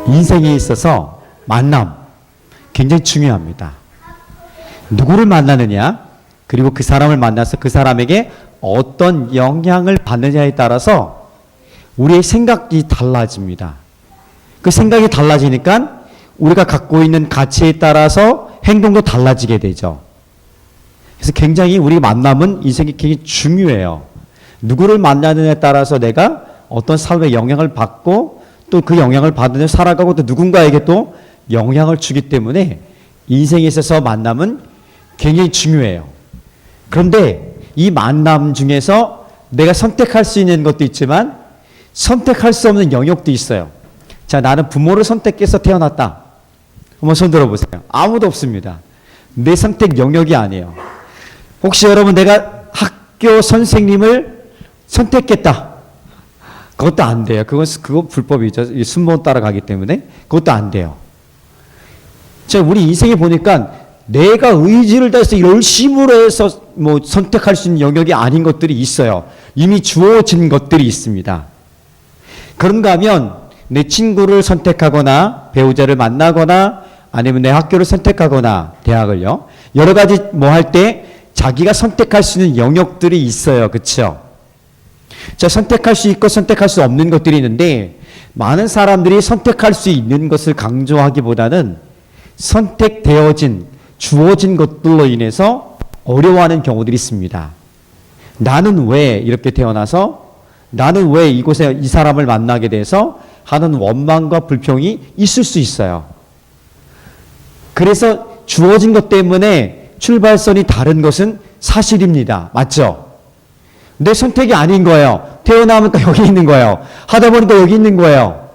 인생에 있어서 만남 굉장히 중요합니다. 누구를 만나느냐, 그리고 그 사람을 만나서 그 사람에게 어떤 영향을 받느냐에 따라서 우리의 생각이 달라집니다. 그 생각이 달라지니까 우리가 갖고 있는 가치에 따라서 행동도 달라지게 되죠. 그래서 굉장히 우리 만남은 인생이 굉장히 중요해요. 누구를 만나느냐에 따라서 내가 어떤 삶의 영향을 받고 또 그 영향을 받으며 살아가고 또 누군가에게 또 영향을 주기 때문에 인생에 있어서 만남은 굉장히 중요해요. 그런데 이 만남 중에서 내가 선택할 수 있는 것도 있지만 선택할 수 없는 영역도 있어요. 자, 나는 부모를 선택해서 태어났다. 한번 손 들어보세요. 아무도 없습니다. 내 선택 영역이 아니에요. 혹시 여러분 내가 학교 선생님을 선택했다. 그것도 안 돼요. 그거 불법이죠. 순번 따라가기 때문에 그것도 안 돼요. 자, 우리 인생에 보니까 내가 의지를 다해서 열심으로 해서 뭐 선택할 수 있는 영역이 아닌 것들이 있어요. 이미 주어진 것들이 있습니다. 그런가 하면 내 친구를 선택하거나 배우자를 만나거나 아니면 내 학교를 선택하거나 대학을요. 여러 가지 뭐 할 때 자기가 선택할 수 있는 영역들이 있어요. 그렇죠? 자, 선택할 수 있고 선택할 수 없는 것들이 있는데 많은 사람들이 선택할 수 있는 것을 강조하기보다는 선택되어진 주어진 것들로 인해서 어려워하는 경우들이 있습니다. 나는 왜 이렇게 태어나서 나는 왜 이곳에 이 사람을 만나게 돼서 하는 원망과 불평이 있을 수 있어요. 그래서 주어진 것 때문에 출발선이 다른 것은 사실입니다. 맞죠? 내 선택이 아닌 거예요. 태어나니까 여기 있는 거예요. 하다 보니까 여기 있는 거예요.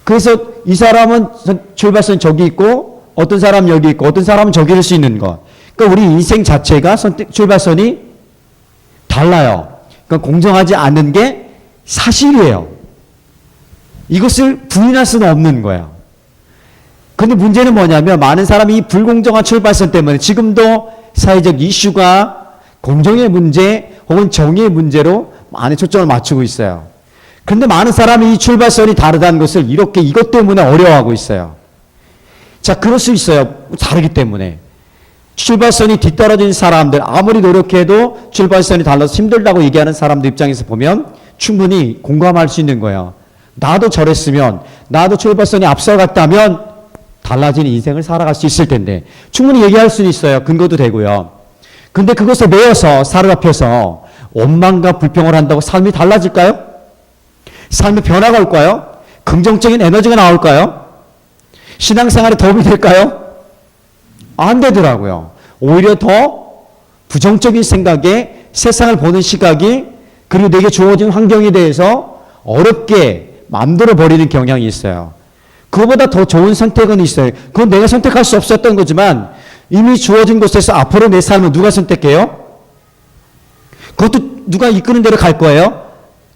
그래서 이 사람은 출발선이 저기 있고 어떤 사람은 여기 있고 어떤 사람은 저기일 수 있는 것. 그러니까 우리 인생 자체가 출발선이 달라요. 그러니까 공정하지 않은 게 사실이에요. 이것을 부인할 수는 없는 거예요. 그런데 문제는 뭐냐면 많은 사람이 이 불공정한 출발선 때문에 지금도 사회적 이슈가 공정의 문제 혹은 정의의 문제로 많은 초점을 맞추고 있어요. 그런데 많은 사람이 이 출발선이 다르다는 것을 이렇게 이것 때문에 어려워하고 있어요. 자, 그럴 수 있어요. 다르기 때문에. 출발선이 뒤떨어진 사람들, 아무리 노력해도 출발선이 달라서 힘들다고 얘기하는 사람들 입장에서 보면 충분히 공감할 수 있는 거예요. 나도 저랬으면, 나도 출발선이 앞서갔다면 달라진 인생을 살아갈 수 있을 텐데 충분히 얘기할 수 있어요. 근거도 되고요. 근데 그것에 매여서 사로잡혀서 원망과 불평을 한다고 삶이 달라질까요? 삶의 변화가 올까요? 긍정적인 에너지가 나올까요? 신앙생활에 도움이 될까요? 안 되더라고요. 오히려 더 부정적인 생각에 세상을 보는 시각이 그리고 내게 주어진 환경에 대해서 어렵게 만들어 버리는 경향이 있어요. 그거보다 더 좋은 선택은 있어요. 그건 내가 선택할 수 없었던 거지만 이미 주어진 곳에서 앞으로 내 삶을 누가 선택해요? 그것도 누가 이끄는 대로 갈 거예요?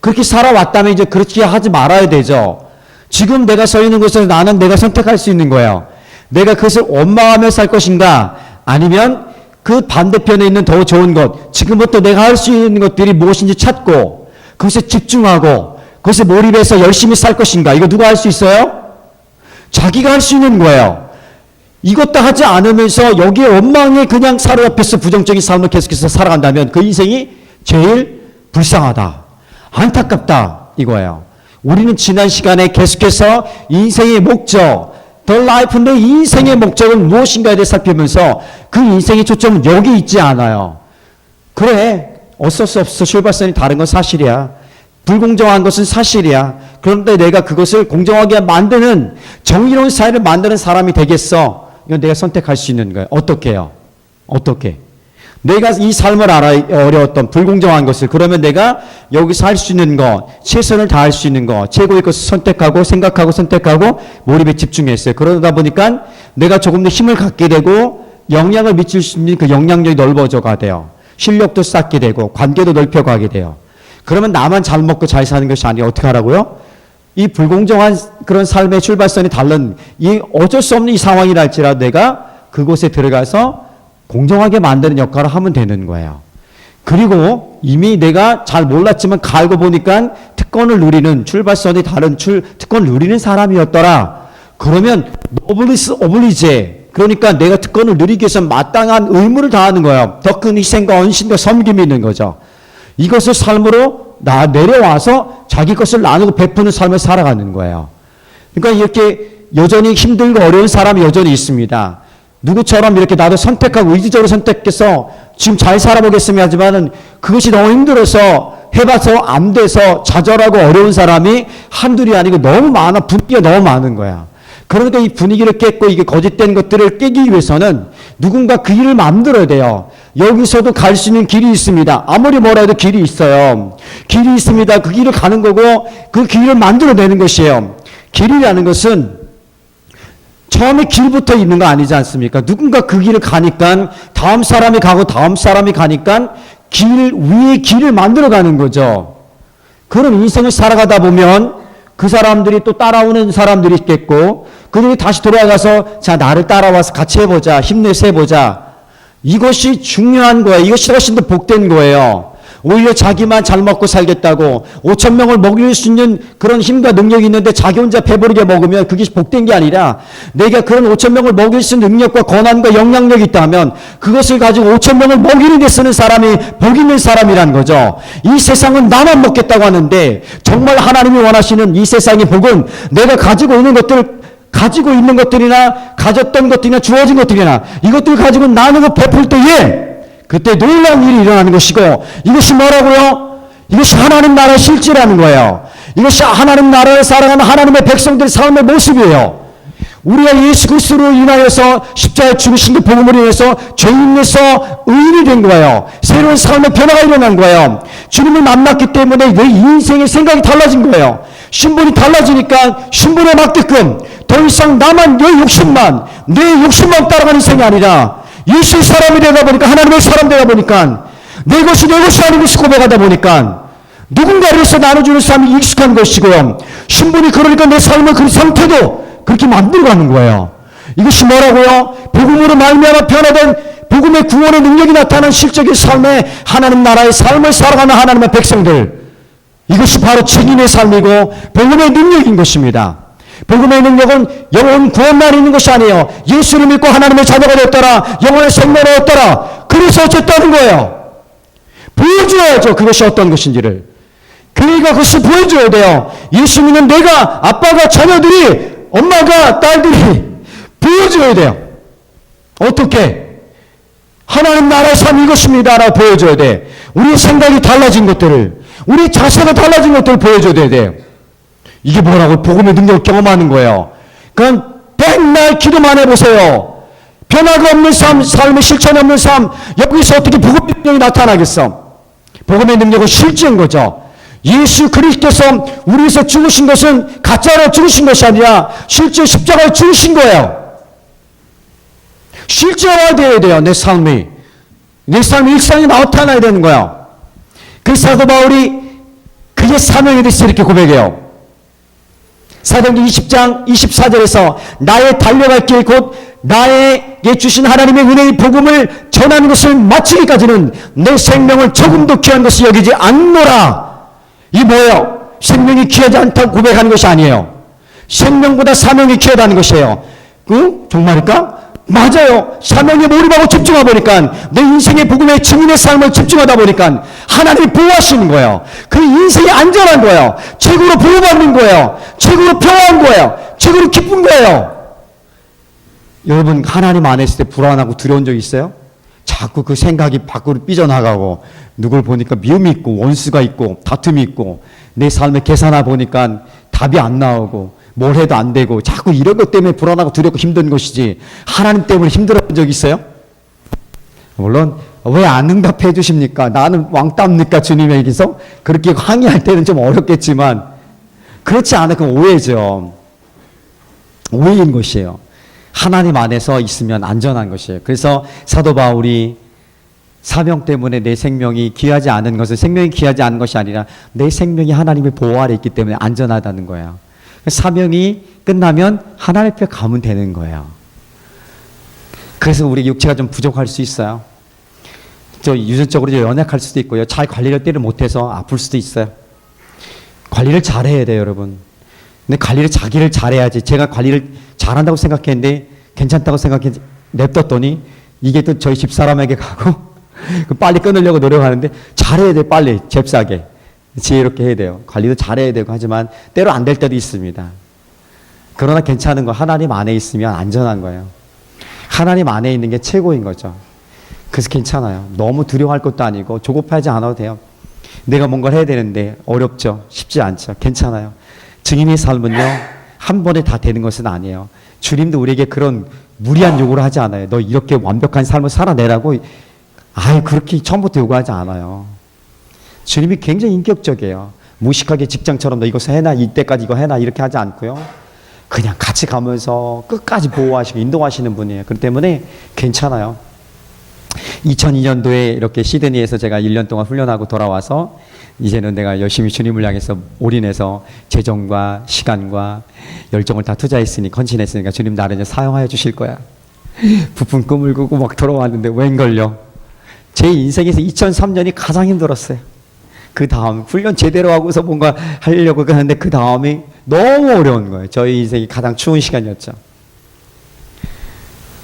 그렇게 살아왔다면 이제 그렇게 하지 말아야 되죠. 지금 내가 서 있는 곳에서 나는 내가 선택할 수 있는 거예요. 내가 그것을 원망하며 살 것인가 아니면 그 반대편에 있는 더 좋은 것, 지금부터 내가 할 수 있는 것들이 무엇인지 찾고 그것에 집중하고 그것에 몰입해서 열심히 살 것인가. 이거 누가 할 수 있어요? 자기가 할 수 있는 거예요. 이것도 하지 않으면서 여기에 원망에 그냥 사로잡혀서 부정적인 삶을 계속해서 살아간다면 그 인생이 제일 불쌍하다. 안타깝다. 이거예요. 우리는 지난 시간에 계속해서 인생의 목적, The Life, 내 인생의 목적은 무엇인가에 대해 살피면서 그 인생의 초점은 여기 있지 않아요. 그래, 어쩔 수 없어. 출발선이 다른 건 사실이야. 불공정한 것은 사실이야. 그런데 내가 그것을 공정하게 만드는 정의로운 사회를 만드는 사람이 되겠어. 이건 내가 선택할 수 있는 거예요. 어떻게 해요? 어떻게? 내가 이 삶을 어려웠던 불공정한 것을 그러면 내가 여기서 할 수 있는 것, 최선을 다할 수 있는 것, 최고의 것을 선택하고 생각하고 선택하고 몰입에 집중했어요. 그러다 보니까 내가 조금 더 힘을 갖게 되고 영향을 미칠 수 있는 그 영향력이 넓어져가 돼요. 실력도 쌓게 되고 관계도 넓혀가게 돼요. 그러면 나만 잘 먹고 잘 사는 것이 아니라 어떻게 하라고요? 이 불공정한 그런 삶의 출발선이 다른 이 어쩔 수 없는 이 상황이라 할지라도 내가 그곳에 들어가서 공정하게 만드는 역할을 하면 되는 거예요. 그리고 이미 내가 잘 몰랐지만 알고 보니까 특권을 누리는 출발선이 다른 특권을 누리는 사람이었더라. 그러면 노블리스 오블리제, 그러니까 내가 특권을 누리기 위해서 마땅한 의무를 다하는 거예요. 더 큰 희생과 헌신과 섬김이 있는 거죠. 이것을 삶으로 내려와서 자기 것을 나누고 베푸는 삶을 살아가는 거예요. 그러니까 이렇게 여전히 힘들고 어려운 사람이 여전히 있습니다. 누구처럼 이렇게 나도 선택하고 의지적으로 선택해서 지금 잘 살아보겠으면 하지만은 그것이 너무 힘들어서 해봐서 안 돼서 좌절하고 어려운 사람이 한둘이 아니고 너무 많아. 분위기가 너무 많은 거야. 그러니까 이 분위기를 깼고 이게 거짓된 것들을 깨기 위해서는 누군가 그 일을 만들어야 돼요. 여기서도 갈 수 있는 길이 있습니다. 아무리 뭐라 해도 길이 있어요. 길이 있습니다. 그 길을 가는 거고 그 길을 만들어내는 것이에요. 길이라는 것은 처음에 길부터 있는 거 아니지 않습니까? 누군가 그 길을 가니까 다음 사람이 가고 다음 사람이 가니까 길 위에 길을 만들어가는 거죠. 그런 인생을 살아가다 보면 그 사람들이 또 따라오는 사람들이 있겠고 그들이 다시 돌아가서 자 나를 따라와서 같이 해보자. 힘내서 해보자. 이것이 중요한 거예요. 이것이 훨씬 더 복된 거예요. 오히려 자기만 잘 먹고 살겠다고 5천 명을 먹일 수 있는 그런 힘과 능력이 있는데 자기 혼자 배부르게 먹으면 그게 복된 게 아니라 내가 그런 5천 명을 먹일 수 있는 능력과 권한과 영향력이 있다면 그것을 가지고 5천 명을 먹이는 데 쓰는 사람이 복 있는 사람이란 거죠. 이 세상은 나만 먹겠다고 하는데 정말 하나님이 원하시는 이 세상의 복은 내가 가지고 있는 것들이나 가졌던 것들이나 주어진 것들이나 이것들을 가지고 나누고 베풀 때에 그때 놀라운 일이 일어나는 것이고 이것이 뭐라고요? 이것이 하나님 나라의 실제라는 거예요. 이것이 하나님 나라를 살아가는 하나님의 백성들의 삶의 모습이에요. 우리가 예수 그리스도로 인하여서 십자가에 죽으신 그 복음을 인해서 죄인에서 의인이 된 거예요. 새로운 삶의 변화가 일어난 거예요. 주님을 만났기 때문에 내 인생의 생각이 달라진 거예요. 신분이 달라지니까 신분에 맞게끔 더 이상 나만 내 욕심만 따라가는 인생이 아니라 예수의 사람이 되다 보니까 하나님의 사람 되다 보니까 내 것이 아닌 것을 고백하다 보니까 누군가를 위해서 나눠주는 삶이 익숙한 것이고요. 신분이 그러니까 내 삶의 그 상태도 그렇게 만들어가는 거예요. 이것이 뭐라고요? 복음으로 말미암아 변화된 복음의 구원의 능력이 나타난 실적의 삶에 하나님 나라의 삶을 살아가는 하나님의 백성들, 이것이 바로 증인의 삶이고 복음의 능력인 것입니다. 복음의 능력은 영혼 구원만 있는 것이 아니에요. 예수를 믿고 하나님의 자녀가 되었더라. 영혼의 생명을 얻었더라. 그래서 어쨌다는 거예요. 보여줘야죠. 그것이 어떤 것인지를. 그러니까 그것을 보여줘야 돼요. 예수 믿는 내가, 아빠가, 자녀들이, 엄마가, 딸들이 보여줘야 돼요. 어떻게? 하나님 나라의 삶이 이것입니다. 라고 보여줘야 돼. 우리의 생각이 달라진 것들을, 우리 자세가 달라진 것들을 보여줘야 돼요. 이게 뭐라고? 복음의 능력을 경험하는 거예요. 그럼 백날 기도만 해보세요. 변화가 없는 삶, 삶의 실천이 없는 삶, 여기서 어떻게 복음의 능력이 나타나겠어? 복음의 능력은 실제인 거죠. 예수 그리스도께서 우리 위해서 죽으신 것은 가짜로 죽으신 것이 아니라 실제 십자가에 죽으신 거예요. 실제화되어야 돼요. 내 삶의 일상이 나타나야 되는 거예요. 그래서 사도 바울이 그의 사명에 대해서 이렇게 고백해요. 사도행전 20장 24절에서 나의 달려갈 길 곧 나에게 주신 하나님의 은혜의 복음을 전하는 것을 마치기까지는 내 생명을 조금도 귀한 것이 여기지 않노라. 이 뭐예요? 생명이 귀하지 않다고 고백하는 것이 아니에요. 생명보다 사명이 귀하다는 것이에요. 정말일까? 맞아요. 사명에 몰입하고 집중하다 보니까 내 인생의 복음의 증인의 삶을 집중하다 보니까 하나님이 보호하시는 거예요. 그 인생이 안전한 거예요. 최고로 보호받는 거예요. 최고로 평화한 거예요. 최고로 기쁜 거예요. 여러분 하나님 안에 있을 때 불안하고 두려운 적 있어요? 자꾸 그 생각이 밖으로 삐져나가고 누굴 보니까 미움이 있고 원수가 있고 다툼이 있고 내 삶에 계산하 보니까 답이 안 나오고 뭘 해도 안 되고 자꾸 이런 것 때문에 불안하고 두렵고 힘든 것이지 하나님 때문에 힘들었던 적 있어요? 물론 왜 안 응답해 주십니까? 나는 왕따입니까? 주님에게서? 그렇게 항의할 때는 좀 어렵겠지만 그렇지 않으면 오해죠. 오해인 것이에요. 하나님 안에서 있으면 안전한 것이에요. 그래서 사도 바울이 사명 때문에 내 생명이 귀하지 않은 것은 생명이 귀하지 않은 것이 아니라 내 생명이 하나님의 보호 아래 있기 때문에 안전하다는 거예요. 사명이 끝나면 하나님 앞에 가면 되는 거예요. 그래서 우리 육체가 좀 부족할 수 있어요. 유전적으로 연약할 수도 있고요. 잘 관리를 때를 못해서 아플 수도 있어요. 관리를 잘해야 돼요, 여러분. 근데 관리를 자기를 잘해야지. 제가 관리를 잘한다고 생각했는데 괜찮다고 생각했는데 냅뒀더니 이게 또 저희 집사람에게 가고 빨리 끊으려고 노력하는데 잘해야 돼, 빨리 잽싸게 지혜롭게 해야 돼요. 관리도 잘해야 되고 하지만 때로 안 될 때도 있습니다. 그러나 괜찮은 거 하나님 안에 있으면 안전한 거예요. 하나님 안에 있는 게 최고인 거죠. 그래서 괜찮아요. 너무 두려워할 것도 아니고 조급하지 않아도 돼요. 내가 뭔가를 해야 되는데 어렵죠. 쉽지 않죠. 괜찮아요. 증인의 삶은요, 한 번에 다 되는 것은 아니에요. 주님도 우리에게 그런 무리한 요구를 하지 않아요. 너 이렇게 완벽한 삶을 살아내라고 그렇게 처음부터 요구하지 않아요. 주님이 굉장히 인격적이에요. 무식하게 직장처럼 너 이것을 해놔, 이때까지 이거 해놔 이렇게 하지 않고요. 그냥 같이 가면서 끝까지 보호하시고 인도하시는 분이에요. 그렇기 때문에 괜찮아요. 2002년도에 이렇게 시드니에서 제가 1년 동안 훈련하고 돌아와서 이제는 내가 열심히 주님을 향해서 올인해서 재정과 시간과 열정을 다 투자했으니 헌신했으니까 주님 나를 이제 사용하여 주실 거야. 부푼 꿈을 꾸고 막 돌아왔는데 웬걸요. 제 인생에서 2003년이 가장 힘들었어요. 그 다음 훈련 제대로 하고서 뭔가 하려고 하는데 그 다음이 너무 어려운 거예요. 저희 인생이 가장 추운 시간이었죠.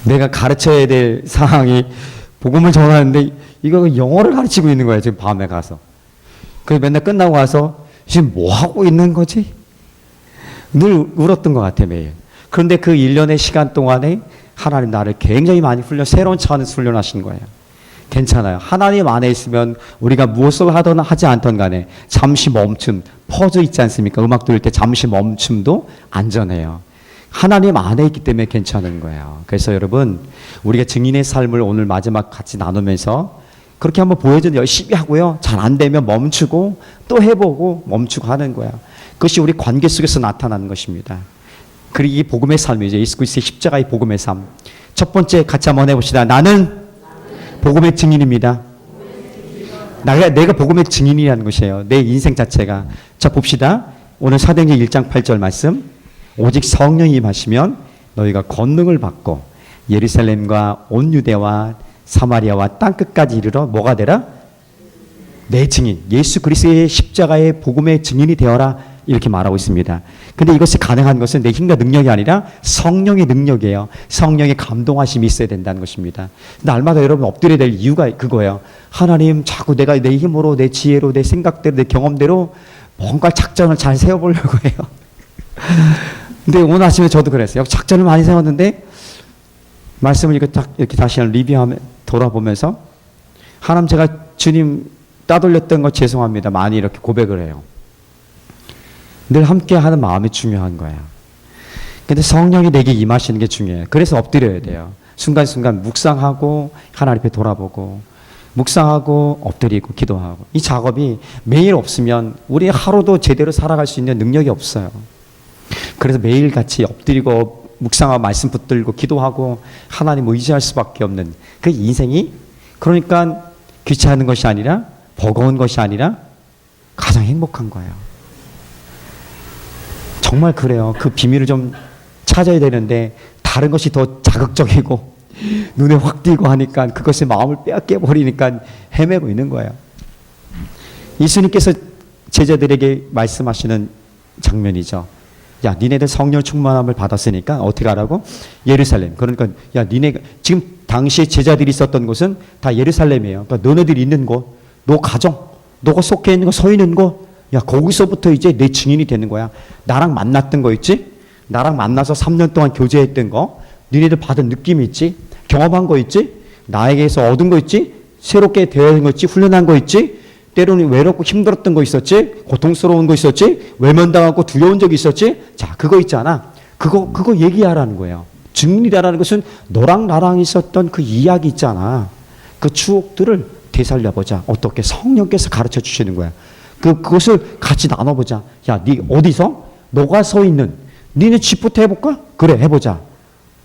내가 가르쳐야 될 상황이 복음을 전하는데 이거 영어를 가르치고 있는 거예요. 지금 밤에 가서. 그래서 맨날 끝나고 와서 지금 뭐 하고 있는 거지? 늘 울었던 것 같아 매일. 그런데 그 1년의 시간 동안에 하나님 나를 굉장히 많이 새로운 차원에서 훈련하신 거예요. 괜찮아요. 하나님 안에 있으면 우리가 무엇을 하든 하지 않던 간에 잠시 멈춤, 퍼져 있지 않습니까? 음악 들을 때 잠시 멈춤도 안전해요. 하나님 안에 있기 때문에 괜찮은 거예요. 그래서 여러분, 우리가 증인의 삶을 오늘 마지막 같이 나누면서 그렇게 한번 보여준 열심히 하고요. 잘 안 되면 멈추고 또 해보고 멈추고 하는 거야. 그것이 우리 관계 속에서 나타나는 것입니다. 그리고 이 복음의 삶이죠. 예수 그리스도의 십자가의 복음의 삶. 첫 번째 같이 한번 해봅시다. 나는 복음의 증인입니다. 내가 복음의 증인이라는 것이에요. 내 인생 자체가. 자, 봅시다. 오늘 사도행전 1장 8절 말씀. 오직 성령이 임하시면 너희가 권능을 받고 예루살렘과 온 유대와 사마리아와 땅끝까지 이르러 뭐가 되라? 내 증인. 예수 그리스도의 십자가의 복음의 증인이 되어라. 이렇게 말하고 있습니다. 근데 이것이 가능한 것은 내 힘과 능력이 아니라 성령의 능력이에요. 성령의 감동하심이 있어야 된다는 것입니다. 날마다 여러분 엎드려야 될 이유가 그거예요. 하나님 자꾸 내가 내 힘으로 내 지혜로 내 생각대로 내 경험대로 뭔가 작전을 잘 세워보려고 해요. 근데 오늘 아침에 저도 그랬어요. 작전을 많이 세웠는데 말씀을 이렇게 다시 리뷰하면 돌아보면서 하나님 제가 주님 따돌렸던 거 죄송합니다. 많이 이렇게 고백을 해요. 늘 함께하는 마음이 중요한 거예요. 근데 성령이 내게 임하시는 게 중요해요. 그래서 엎드려야 돼요. 순간순간 묵상하고 하나님 앞에 돌아보고 묵상하고 엎드리고 기도하고 이 작업이 매일 없으면 우리 하루도 제대로 살아갈 수 있는 능력이 없어요. 그래서 매일같이 엎드리고 묵상하고 말씀 붙들고 기도하고 하나님 의지할 수밖에 없는 그 인생이 그러니까 귀찮은 것이 아니라 버거운 것이 아니라 가장 행복한 거예요. 정말 그래요. 그 비밀을 좀 찾아야 되는데 다른 것이 더 자극적이고 눈에 확 띄고 하니까 그것이 마음을 빼앗겨 버리니까 헤매고 있는 거예요. 예수님께서 제자들에게 말씀하시는 장면이죠. 야, 니네들 성령 충만함을 받았으니까 어떻게 하라고? 예루살렘. 그러니까 야, 니네 지금 당시에 제자들이 있었던 곳은 다 예루살렘이에요. 그러니까 너네들이 있는 곳, 너 가정, 너가 속해 있는 거, 서 있는 곳, 야, 거기서부터 이제 내 증인이 되는 거야. 나랑 만났던 거 있지? 나랑 만나서 3년 동안 교제했던 거, 니네들 받은 느낌이 있지? 경험한 거 있지? 나에게서 얻은 거 있지? 새롭게 되어진 거 있지? 훈련한 거 있지? 때로는 외롭고 힘들었던 거 있었지? 고통스러운 거 있었지? 외면당하고 두려운 적이 있었지? 자, 그거 있잖아. 그거 얘기하라는 거예요. 증인이라는 것은 너랑 나랑 있었던 그 이야기 있잖아. 그 추억들을 되살려보자. 어떻게 성령께서 가르쳐 주시는 거야. 그것을 같이 나눠보자. 야, 니 어디서? 너가 서 있는, 니네 집부터 해볼까? 그래, 해보자.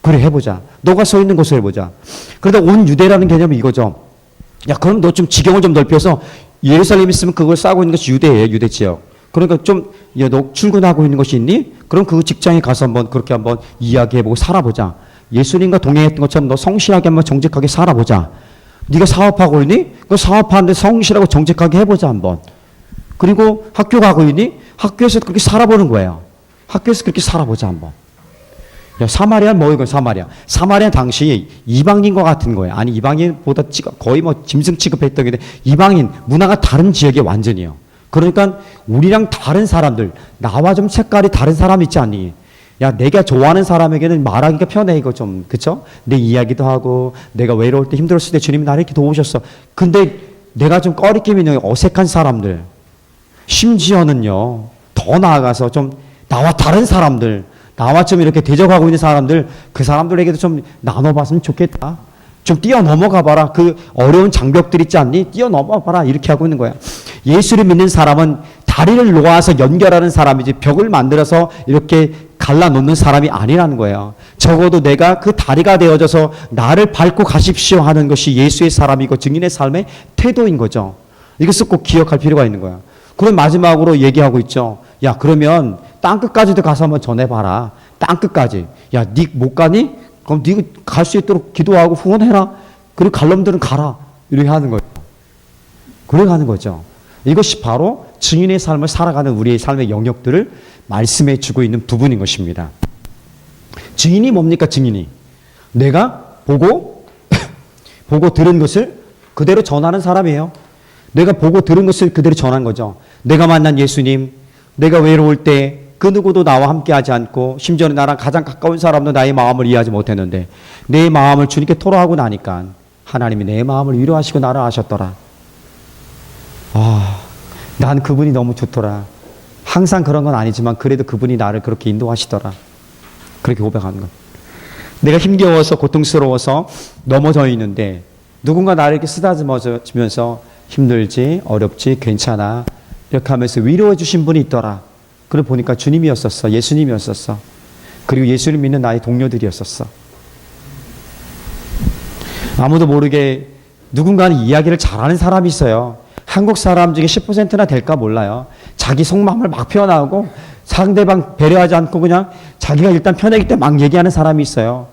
그래, 해보자. 너가 서 있는 곳을 해보자. 그러다 온 유대라는 개념이 이거죠. 야, 그럼 너 좀 지경을 좀 넓혀서 예루살렘에 있으면 그걸 싸고 있는 것이 유대예요, 유대 지역. 그러니까 좀, 야, 너 출근하고 있는 것이 있니? 그럼 그 직장에 가서 한번 그렇게 한번 이야기해보고 살아보자. 예수님과 동행했던 것처럼 너 성실하게 한번 정직하게 살아보자. 네가 사업하고 있니? 그 사업하는데 성실하고 정직하게 해보자 한번. 그리고 학교 가고 있니? 학교에서 그렇게 살아보는 거예요. 학교에서 그렇게 살아보자 한번. 야, 사마리아는 뭐 이건 사마리아. 사마리아 당시 이방인과 같은 거예요. 아니 이방인보다 거의 뭐 짐승 취급했던 게 이방인 문화가 다른 지역에 완전히요. 그러니까 우리랑 다른 사람들, 나와 좀 색깔이 다른 사람 있지 않니? 야, 내가 좋아하는 사람에게는 말하기가 편해 이거 좀, 그쵸? 내 이야기도 하고 내가 외로울 때 힘들었을 때 주님이 나를 이렇게 도우셨어. 근데 내가 좀 꺼리낌 있는 어색한 사람들, 심지어는요 더 나아가서 좀 나와 다른 사람들, 나와 좀 이렇게 대적하고 있는 사람들, 그 사람들에게도 좀 나눠봤으면 좋겠다. 좀 뛰어넘어가 봐라. 그 어려운 장벽들 있지 않니? 뛰어넘어 봐라. 이렇게 하고 있는 거야. 예수를 믿는 사람은 다리를 놓아서 연결하는 사람이지 벽을 만들어서 이렇게 갈라놓는 사람이 아니라는 거예요. 적어도 내가 그 다리가 되어져서 나를 밟고 가십시오 하는 것이 예수의 사람이고 증인의 삶의 태도인 거죠. 이것을 꼭 기억할 필요가 있는 거야. 그럼 마지막으로 얘기하고 있죠. 야, 그러면 땅끝까지도 가서 한번 전해봐라. 땅끝까지. 야, 니 못 가니? 그럼 니 갈 수 있도록 기도하고 후원해라. 그리고 갈 놈들은 가라. 이렇게 하는 거죠. 그렇게 하는 거죠. 이것이 바로 증인의 삶을 살아가는 우리의 삶의 영역들을 말씀해 주고 있는 부분인 것입니다. 증인이 뭡니까? 증인이. 내가 보고 들은 것을 그대로 전하는 사람이에요. 내가 보고 들은 것을 그대로 전한 거죠. 내가 만난 예수님, 내가 외로울 때 그 누구도 나와 함께하지 않고 심지어는 나랑 가장 가까운 사람도 나의 마음을 이해하지 못했는데 내 마음을 주님께 토로하고 나니까 하나님이 내 마음을 위로하시고 나를 아셨더라. 아, 난 그분이 너무 좋더라. 항상 그런 건 아니지만 그래도 그분이 나를 그렇게 인도하시더라. 그렇게 고백하는 것. 내가 힘겨워서 고통스러워서 넘어져 있는데 누군가 나를 이렇게 쓰다듬어주면서 힘들지, 어렵지, 괜찮아 이렇게 하면서 위로해 주신 분이 있더라. 그걸 보니까 주님이었었어. 예수님이었었어. 그리고 예수를 믿는 나의 동료들이었었어. 아무도 모르게 누군가는 이야기를 잘하는 사람이 있어요. 한국 사람 중에 10%나 될까 몰라요. 자기 속마음을 막 표현하고 상대방 배려하지 않고 그냥 자기가 일단 편하기 때문에 막 얘기하는 사람이 있어요.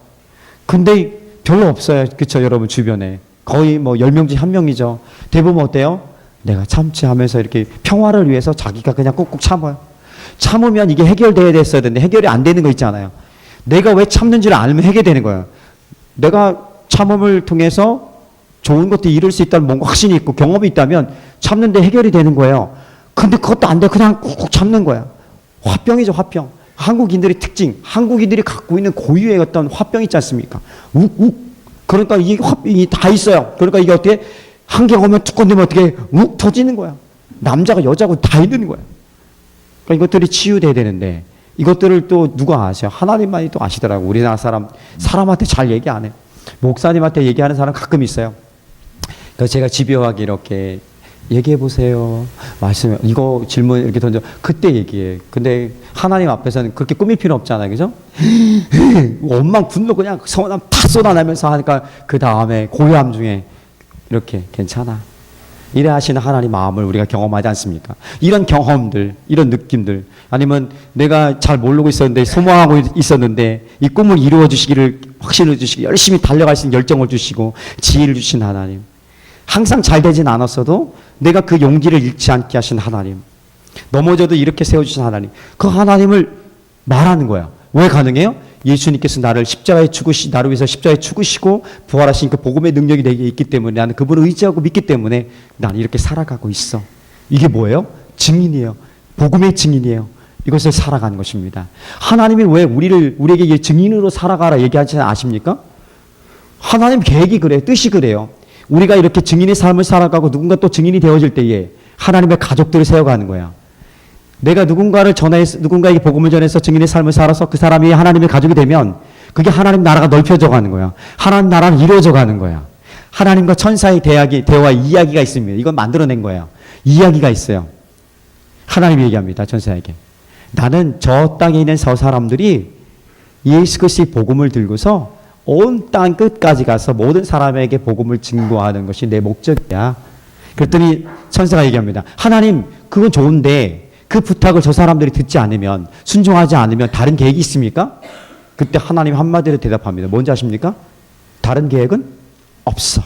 근데 별로 없어요. 그쵸, 여러분 주변에. 거의 뭐 10명 중 1명이죠. 대부분 어때요? 내가 참지 하면서 이렇게 평화를 위해서 자기가 그냥 꾹꾹 참아요. 참으면 이게 해결돼야 됐어야 되는데 해결이 안 되는 거 있잖아요. 내가 왜 참는지를 알면 해결되는 거예요. 내가 참음을 통해서 좋은 것도 이룰 수 있다는 뭔가 확신이 있고 경험이 있다면 참는데 해결이 되는 거예요. 근데 그것도 안 돼. 그냥 꾹꾹 참는 거야. 화병이죠, 화병. 한국인들의 특징, 한국인들이 갖고 있는 고유의 어떤 화병 있지 않습니까? 욱욱. 그러니까 이 화병이 다 있어요. 그러니까 이게 어떻게 한개 오면 툭 건드면 어떻게 욱 터지는 거야. 남자가 여자고 다 있는 거야. 그러니까 이것들이 치유돼야 되는데 이것들을 또 누가 아셔? 하나님만이 또 아시더라고. 우리나라 사람한테 잘 얘기 안 해. 목사님한테 얘기하는 사람 가끔 있어요. 그래서 제가 집요하게 이렇게 얘기해 보세요. 말씀, 이거 질문 이렇게 던져. 그때 얘기해. 근데 하나님 앞에서는 그렇게 꾸밀 필요 없잖아요. 그죠? 원망, 분노 그냥 서운함 다 쏟아내면서 하니까 그 다음에 고요함 중에 이렇게 괜찮아. 이래 하시는 하나님 마음을 우리가 경험하지 않습니까? 이런 경험들, 이런 느낌들, 아니면 내가 잘 모르고 있었는데, 소망하고 있었는데, 이 꿈을 이루어 주시기를 확신을 주시고, 열심히 달려갈 수 있는 열정을 주시고, 지혜를 주신 하나님. 항상 잘 되진 않았어도, 내가 그 용기를 잃지 않게 하신 하나님. 넘어져도 이렇게 세워주신 하나님. 그 하나님을 말하는 거야. 왜 가능해요? 예수님께서 나를 나를 위해서 십자가에 죽으시고 부활하신 그 복음의 능력이 내게 있기 때문에 나는 그분을 의지하고 믿기 때문에 나는 이렇게 살아가고 있어. 이게 뭐예요? 증인이에요. 복음의 증인이에요. 이것을 살아가는 것입니다. 하나님이 왜 우리에게 증인으로 살아가라 얘기하지 아십니까? 하나님 계획이 그래요. 뜻이 그래요. 우리가 이렇게 증인의 삶을 살아가고 누군가 또 증인이 되어질 때에 하나님의 가족들을 세워가는 거야. 내가 누군가에게 복음을 전해서 증인의 삶을 살아서 그 사람이 하나님의 가족이 되면 그게 하나님 나라가 넓혀져 가는 거야. 하나님 나라는 이루어져 가는 거야. 하나님과 천사의 대화 이야기가 있습니다. 이건 만들어낸 거예요. 이야기가 있어요. 하나님이 얘기합니다. 천사에게. 나는 저 땅에 있는 저 사람들이 예수 그리스도의 복음을 들고서 온 땅 끝까지 가서 모든 사람에게 복음을 증거하는 것이 내 목적이야. 그랬더니 천사가 얘기합니다. 하나님, 그건 좋은데 그 부탁을 저 사람들이 듣지 않으면, 순종하지 않으면 다른 계획이 있습니까? 그때 하나님 한마디로 대답합니다. 뭔지 아십니까? 다른 계획은 없어.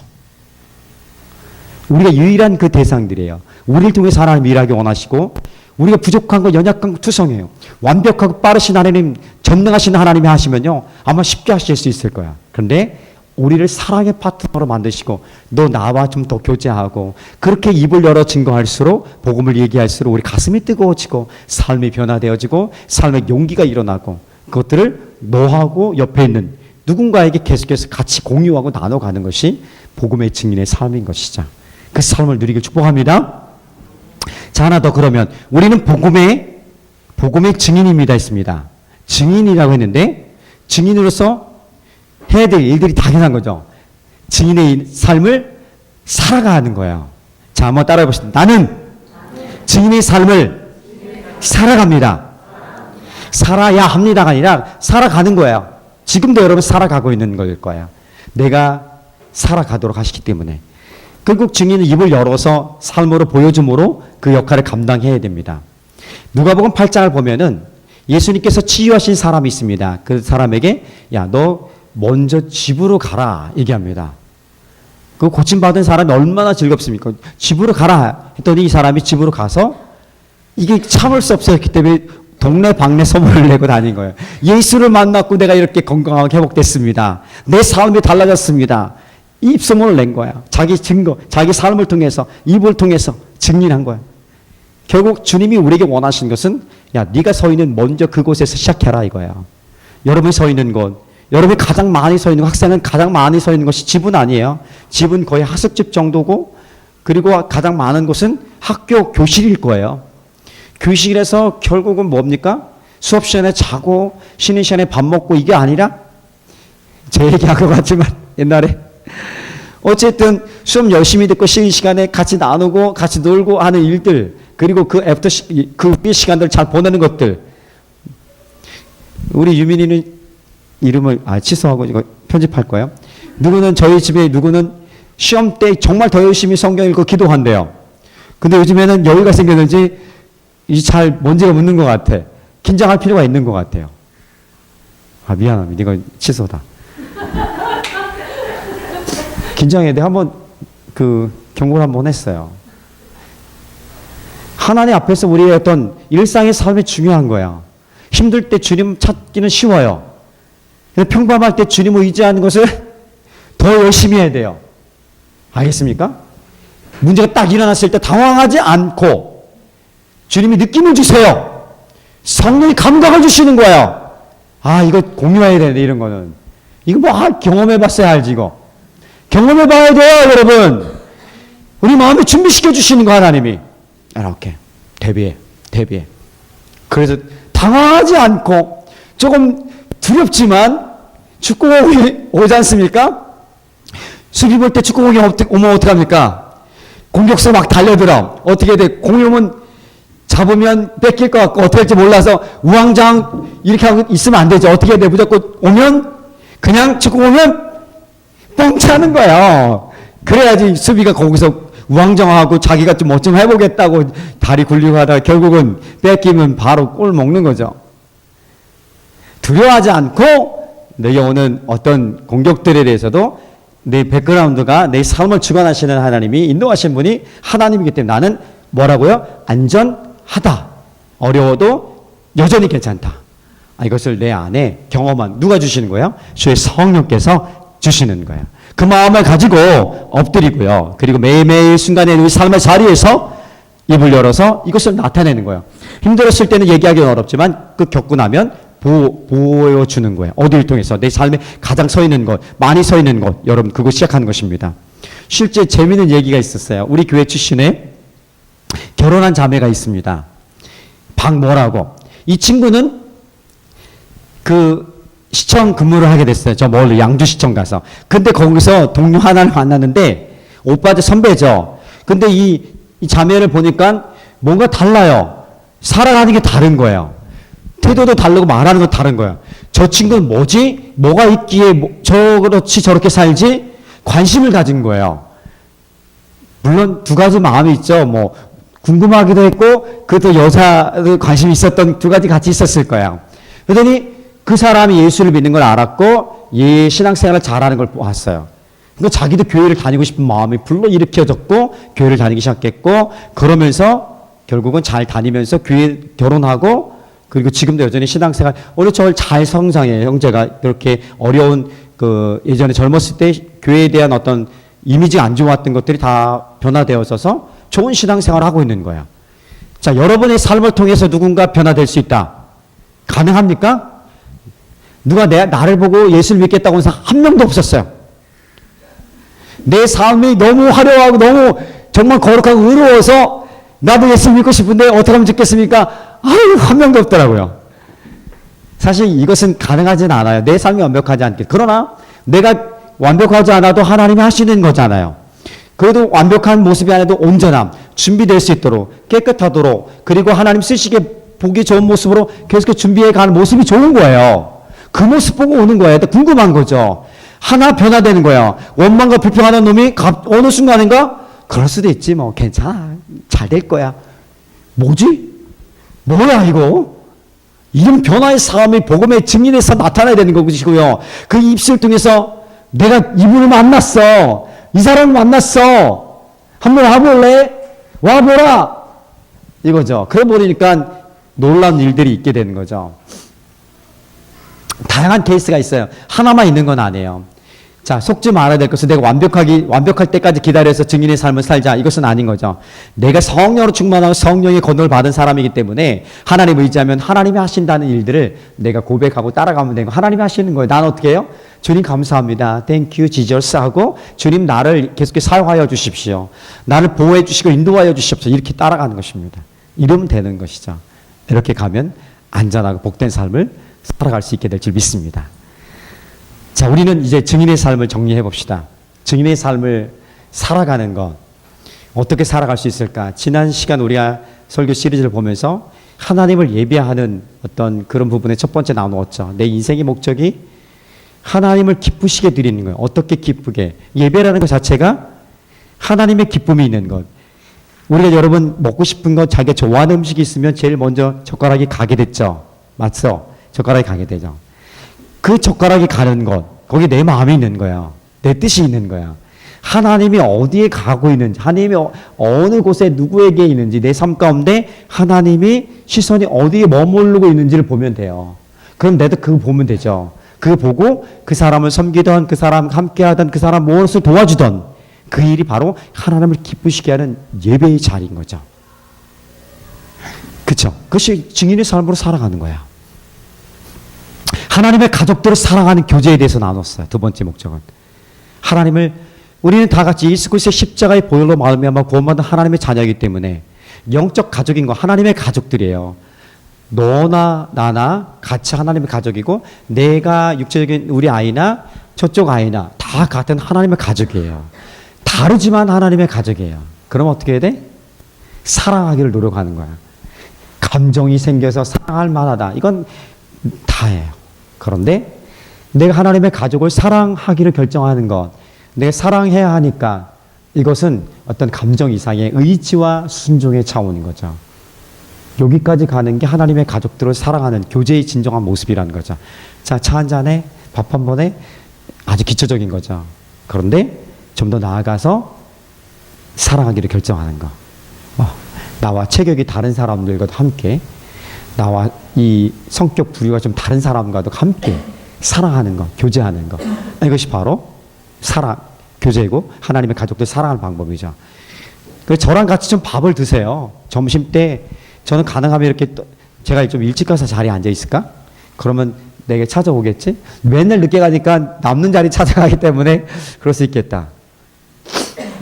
우리가 유일한 그 대상들이에요. 우리를 통해서 하나님 일하기 원하시고 우리가 부족한 거 연약한 거 투성해요. 완벽하고 빠르신 하나님, 전능하신 하나님이 하시면요 아마 쉽게 하실 수 있을 거야. 그런데 우리를 사랑의 파트너로 만드시고 너 나와 좀 더 교제하고 그렇게 입을 열어 증거할수록 복음을 얘기할수록 우리 가슴이 뜨거워지고 삶이 변화되어지고 삶의 용기가 일어나고 그것들을 너하고 옆에 있는 누군가에게 계속해서 같이 공유하고 나눠가는 것이 복음의 증인의 삶인 것이죠. 그 삶을 누리길 축복합니다. 자, 하나 더. 그러면 우리는 복음의 증인입니다 했습니다. 증인이라고 했는데 증인으로서 해야 될 일들이 당연한 거죠. 증인의 삶을 살아가는 거예요. 자, 한번 따라해 보시죠. 나는 증인의 삶을 살아갑니다. 살아야 합니다가 아니라 살아가는 거예요. 지금도 여러분 살아가고 있는 걸 거예요. 내가 살아가도록 하시기 때문에. 결국 증인은 입을 열어서 삶으로 보여줌으로 그 역할을 감당해야 됩니다. 누가복음 8장을 보면은 예수님께서 치유하신 사람이 있습니다. 그 사람에게 야, 너 먼저 집으로 가라 얘기합니다. 그 고침받은 사람이 얼마나 즐겁습니까? 집으로 가라 했더니 이 사람이 집으로 가서 이게 참을 수 없었기 때문에 동네 방네 소문을 내고 다닌 거예요. 예수를 만났고 내가 이렇게 건강하게 회복됐습니다. 내 삶이 달라졌습니다. 이 입소문을 낸 거야. 자기 증거, 자기 삶을 통해서, 입을 통해서 증인한 거야. 결국 주님이 우리에게 원하신 것은 야, 네가 서 있는 먼저 그곳에서 시작해라 이거야. 여러분이 서 있는 곳, 여러분이 가장 많이 서 있는 학생은 가장 많이 서 있는 것이 집은 아니에요. 집은 거의 하숙집 정도고 그리고 가장 많은 곳은 학교 교실일 거예요. 교실에서 결국은 뭡니까? 수업 시간에 자고 쉬는 시간에 밥 먹고 이게 아니라 제 얘기한 것 같지만 옛날에 어쨌든 수업 열심히 듣고 쉬는 시간에 같이 나누고 같이 놀고 하는 일들 그리고 그 애프터 그 시간들 잘 보내는 것들. 우리 유민이는 이름을 취소하고 이거 편집할 거예요. 누구는 저희 집에 누구는 시험 때 정말 더 열심히 성경 읽고 기도한대요. 근데 요즘에는 여유가 생겼는지 잘 먼지가 묻는 것 같아. 긴장할 필요가 있는 것 같아요. 미안합니다. 이거 취소다. 긴장해야 돼. 한번 경고를 한번 했어요. 하나님 앞에서 우리의 어떤 일상의 삶이 중요한 거야. 힘들 때 주님 찾기는 쉬워요. 평범할 때 주님을 의지하는 것을 더 열심히 해야 돼요. 알겠습니까? 문제가 딱 일어났을 때 당황하지 않고 주님이 느낌을 주세요. 성령이 감각을 주시는 거예요. 이거 공유해야 되는데 이런 거는. 이거 경험해봤어야 알지 이거. 경험해봐야 돼요 여러분. 우리 마음에 준비시켜 주시는 거 하나님이. 이렇게 대비해. 그래서 당황하지 않고 조금 두렵지만 축구공이 오지 않습니까? 수비 볼 때 축구공이 오면 어떡합니까? 공격수 막 달려들어. 어떻게 돼? 공이 오면 잡으면 뺏길 것 같고 어떻게 할지 몰라서 우왕좌왕 이렇게 하고 있으면 안 되죠. 어떻게 해야 돼? 무조건 오면 그냥 축구 오면 뻥 차는 거예요. 그래야지 수비가 거기서 우왕좌왕하고 자기가 좀 해보겠다고 다리 굴리고 하다가 결국은 뺏기면 바로 골 먹는 거죠. 두려워하지 않고 내게 오는 어떤 공격들에 대해서도 내 백그라운드가 내 삶을 주관하시는 하나님이 인도하신 분이 하나님이기 때문에 나는 뭐라고요? 안전하다. 어려워도 여전히 괜찮다. 이것을 내 안에 경험한 누가 주시는 거예요? 주의 성령께서 주시는 거예요. 그 마음을 가지고 엎드리고요. 그리고 매일매일 순간에 우리 삶의 자리에서 입을 열어서 이것을 나타내는 거예요. 힘들었을 때는 얘기하기는 어렵지만 겪고 나면 보여주는 거예요. 어디를 통해서 내 삶에 가장 서 있는 것, 많이 서 있는 것, 여러분 그거 시작하는 것입니다. 실제 재미있는 얘기가 있었어요. 우리 교회 출신에 결혼한 자매가 있습니다. 박모라고. 이 친구는 시청 근무를 하게 됐어요. 저 멀리 양주시청 가서. 근데 거기서 동료 하나를 만났는데 오빠들 선배죠. 근데 이 자매를 보니까 뭔가 달라요. 살아가는 게 다른 거예요. 태도도 다르고 말하는 거 다른 거예요. 저 친구는 뭐지? 뭐가 있기에 그렇지 저렇게 살지? 관심을 가진 거예요. 물론 두 가지 마음이 있죠. 궁금하기도 했고 그것도 여자도 관심이 있었던 두 가지 같이 있었을 거예요. 그러더니 그 사람이 예수를 믿는 걸 알았고 신앙생활을 잘하는 걸 보았어요. 그러니까 자기도 교회를 다니고 싶은 마음이 불러일으켜졌고 교회를 다니기 시작했고 그러면서 결국은 잘 다니면서 교회 결혼하고 그리고 지금도 여전히 신앙생활 오늘 저를 잘 성장해요. 형제가 이렇게 어려운 그 예전에 젊었을 때 교회에 대한 어떤 이미지가 안 좋았던 것들이 다 변화되어서 좋은 신앙생활을 하고 있는 거야. 자, 여러분의 삶을 통해서 누군가 변화될 수 있다. 가능합니까? 누가 나를 보고 예수를 믿겠다고 하는 사람 한 명도 없었어요. 내 삶이 너무 화려하고 너무 정말 거룩하고 의로워서 나도 예수 믿고 싶은데 어떻게 하면 좋겠습니까? 아유, 한 명도 없더라고요. 사실 이것은 가능하진 않아요. 내 삶이 완벽하지 않게. 그러나 내가 완벽하지 않아도 하나님이 하시는 거잖아요. 그래도 완벽한 모습이 아니라도 온전함, 준비될 수 있도록 깨끗하도록 그리고 하나님 쓰시기에 보기 좋은 모습으로 계속 준비해 가는 모습이 좋은 거예요. 그 모습 보고 오는 거예요. 궁금한 거죠. 하나 변화되는 거예요. 원망과 불평하는 놈이 어느 순간인가 그럴 수도 있지 뭐 괜찮아 잘 될 거야. 뭐지? 뭐야 이거? 이런 변화의 삶이 복음의 증인에서 나타나야 되는 것이고요. 그 입술을 통해서 내가 이분을 만났어. 이 사람을 만났어. 한번 와볼래? 와보라. 이거죠. 그래 보니까 놀라운 일들이 있게 되는 거죠. 다양한 케이스가 있어요. 하나만 있는 건 아니에요. 자, 속지 말아야 될 것은 내가 완벽할 때까지 기다려서 증인의 삶을 살자. 이것은 아닌 거죠. 내가 성령으로 충만하고 성령의 건도를 받은 사람이기 때문에 하나님을 의지하면 하나님이 하신다는 일들을 내가 고백하고 따라가면 되는 거. 하나님이 하시는 거예요. 나는 어떻게 해요? 주님 감사합니다. Thank you, Jesus 하고 주님 나를 계속해서 사용하여 주십시오. 나를 보호해 주시고 인도하여 주십시오. 이렇게 따라가는 것입니다. 이러면 되는 것이죠. 이렇게 가면 안전하고 복된 삶을 살아갈 수 있게 될 줄 믿습니다. 자, 우리는 이제 증인의 삶을 정리해 봅시다. 증인의 삶을 살아가는 것. 어떻게 살아갈 수 있을까? 지난 시간 우리가 설교 시리즈를 보면서 하나님을 예배하는 어떤 그런 부분에 첫 번째 나누었죠. 내 인생의 목적이 하나님을 기쁘시게 드리는 거예요. 어떻게 기쁘게? 예배라는 것 자체가 하나님의 기쁨이 있는 것. 우리가 여러분 먹고 싶은 것, 자기가 좋아하는 음식이 있으면 제일 먼저 젓가락이 가게 됐죠. 맞죠? 젓가락이 가게 되죠. 그 젓가락이 가는 것, 거기 내 마음이 있는 거야. 내 뜻이 있는 거야. 하나님이 어디에 가고 있는지, 하나님이 어느 곳에 누구에게 있는지, 내 삶 가운데 하나님이 시선이 어디에 머무르고 있는지를 보면 돼요. 그럼 내도 그거 보면 되죠. 그거 보고 그 사람을 섬기던, 그 사람 함께하던, 그 사람 무엇을 도와주던 그 일이 바로 하나님을 기쁘시게 하는 예배의 자리인 거죠. 그렇죠? 그것이 증인의 삶으로 살아가는 거야. 하나님의 가족들을 사랑하는 교제에 대해서 나눴어요. 두 번째 목적은 우리는 다 같이 예수 그리스도의 십자가의 보혈로 말미암아 구원받은 하나님의 자녀이기 때문에 영적 가족인 거 하나님의 가족들이에요. 너나 나나 같이 하나님의 가족이고 내가 육체적인 우리 아이나 저쪽 아이나 다 같은 하나님의 가족이에요. 다르지만 하나님의 가족이에요. 그럼 어떻게 해야 돼? 사랑하기를 노력하는 거야. 감정이 생겨서 사랑할 만하다. 이건 다예요. 그런데 내가 하나님의 가족을 사랑하기를 결정하는 것, 내가 사랑해야 하니까 이것은 어떤 감정 이상의 의지와 순종의 차원인 거죠. 여기까지 가는 게 하나님의 가족들을 사랑하는 교제의 진정한 모습이라는 거죠. 자, 차 한 잔에 밥 한 번에 아주 기초적인 거죠. 그런데 좀 더 나아가서 사랑하기를 결정하는 거. 나와 체격이 다른 사람들과도 함께 나와 이 성격 부류가 좀 다른 사람과도 함께 사랑하는 것, 교제하는 것. 이것이 바로 사랑, 교제이고 하나님의 가족들 사랑하는 방법이죠. 그래서 저랑 같이 좀 밥을 드세요. 점심 때 저는 가능하면 이렇게 제가 좀 일찍 가서 자리에 앉아 있을까? 그러면 내게 찾아오겠지? 맨날 늦게 가니까 남는 자리 찾아가기 때문에 그럴 수 있겠다.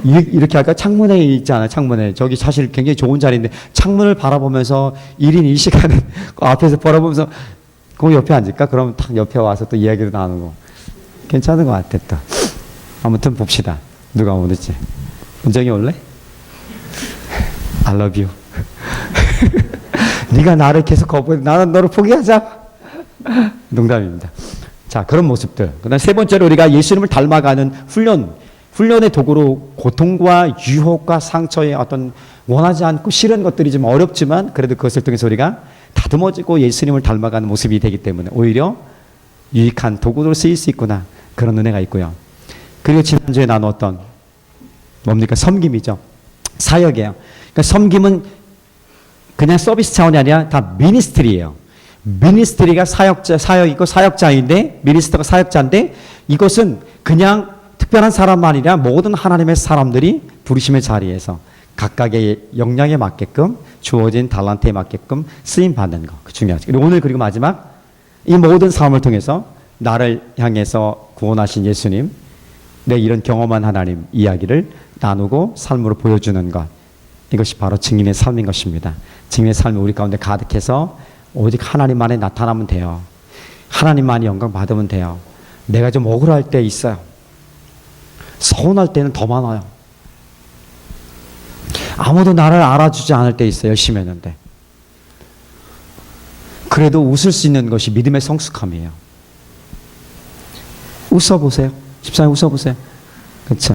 이렇게 할까? 창문에 있잖아요. 창문에. 저기 사실 굉장히 좋은 자리인데 창문을 바라보면서 1인 1시간은 앞에서 바라보면서 그 옆에 앉을까? 그럼 딱 옆에 와서 또 이야기를 나누고 괜찮은 것 같아 또. 아무튼 봅시다. 누가 오는지. 은정이 올래? I love you. 네가 나를 계속 거부해. 나는 너를 포기하자. 농담입니다. 자, 그런 모습들. 그다음 세 번째로 우리가 예수님을 닮아가는 훈련의 도구로 고통과 유혹과 상처의 어떤 원하지 않고 싫은 것들이 좀 어렵지만 그래도 그것을 통해서 우리가 다듬어지고 예수님을 닮아가는 모습이 되기 때문에 오히려 유익한 도구로 쓰일 수 있구나. 그런 은혜가 있고요. 그리고 지난주에 나눴던 뭡니까? 섬김이죠. 사역이에요. 그러니까 섬김은 그냥 서비스 차원이 아니라 다 미니스트리예요. 미니스트리가 사역이고 사역자인데, 미니스터가 사역자인데, 이것은 그냥 특별한 사람만 아니라 모든 하나님의 사람들이 부르심의 자리에서 각각의 역량에 맞게끔 주어진 달란트에 맞게끔 쓰임 받는 거. 그 중요하죠. 그리고 마지막, 이 모든 삶을 통해서 나를 향해서 구원하신 예수님, 내 이런 경험한 하나님 이야기를 나누고 삶으로 보여주는 것. 이것이 바로 증인의 삶인 것입니다. 증인의 삶이 우리 가운데 가득해서 오직 하나님만에 나타나면 돼요. 하나님만이 영광 받으면 돼요. 내가 좀 억울할 때 있어요. 서운할 때는 더 많아요. 아무도 나를 알아주지 않을 때 있어요. 열심히 했는데. 그래도 웃을 수 있는 것이 믿음의 성숙함이에요. 웃어보세요. 집사님 웃어보세요.